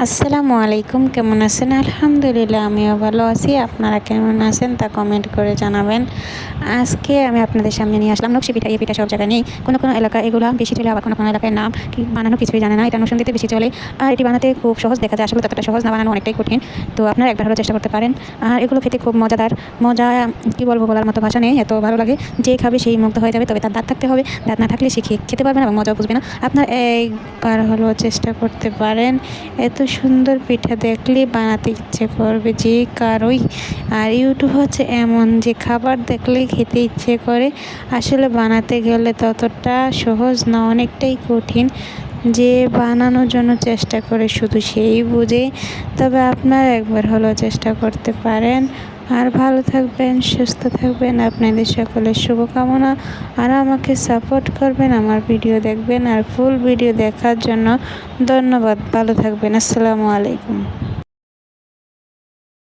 আসসালামু আলাইকুম, কেমন আছেন? আলহামদুলিল্লাহ আমিও ভালো আছি। আপনারা কেমন আছেন তা কমেন্ট করে জানাবেন। আজকে আমি আপনাদের সামনে নিয়ে আসলাম নকশি পিঠা। এই পিঠা সব জায়গায় নেই, কোনো কোনো এলাকায় এগুলো বেশি চলে, আবার কোনো কোনো এলাকায় নাম কি বানানো কিছুই জানে না। এটা নরসিংদীতে বেশি চলে। আর এটি বানাতে খুব সহজ দেখা যায়, আসলে ততটা সহজ না, বানানো অনেকটাই কঠিন। তো আপনারা একবার হলেও চেষ্টা করতে পারেন। আর এগুলো খেতে খুব মজাদার, মজা কি বলবো, বলার মতো ভাষা নেই, এত ভালো লাগে। যে খাবে সেই মুগ্ধ হয়ে যাবে, তবে তার দাঁত থাকতে হবে। দাঁত না থাকলে সে খেতে পারবে না এবং মজাও বুঝবে না। আপনার একবার হলেও চেষ্টা করতে পারেন। এত সুন্দর পিঠা দেখলে বানাতে ইচ্ছে করবে যে কারোই। আর ইউটিউব হচ্ছে এমন যে খাবার দেখলেই খেতে ইচ্ছে করে, আসলে বানাতে গেলে ততটা সহজ না, অনেকটাই কঠিন। যে বানানোর জন্য চেষ্টা করে শুধু সেই বুঝে। তবে আপনারা একবার হলেও চেষ্টা করতে পারেন। আর ভালো থাকবেন, সুস্থ থাকবেন, আপনাদের সকলের শুভকামনা। আর আমাকে সাপোর্ট করবেন, আমার ভিডিও দেখবেন। আর ফুল ভিডিও দেখার জন্য ধন্যবাদ। ভালো থাকবেন। আসসালামু আলাইকুম।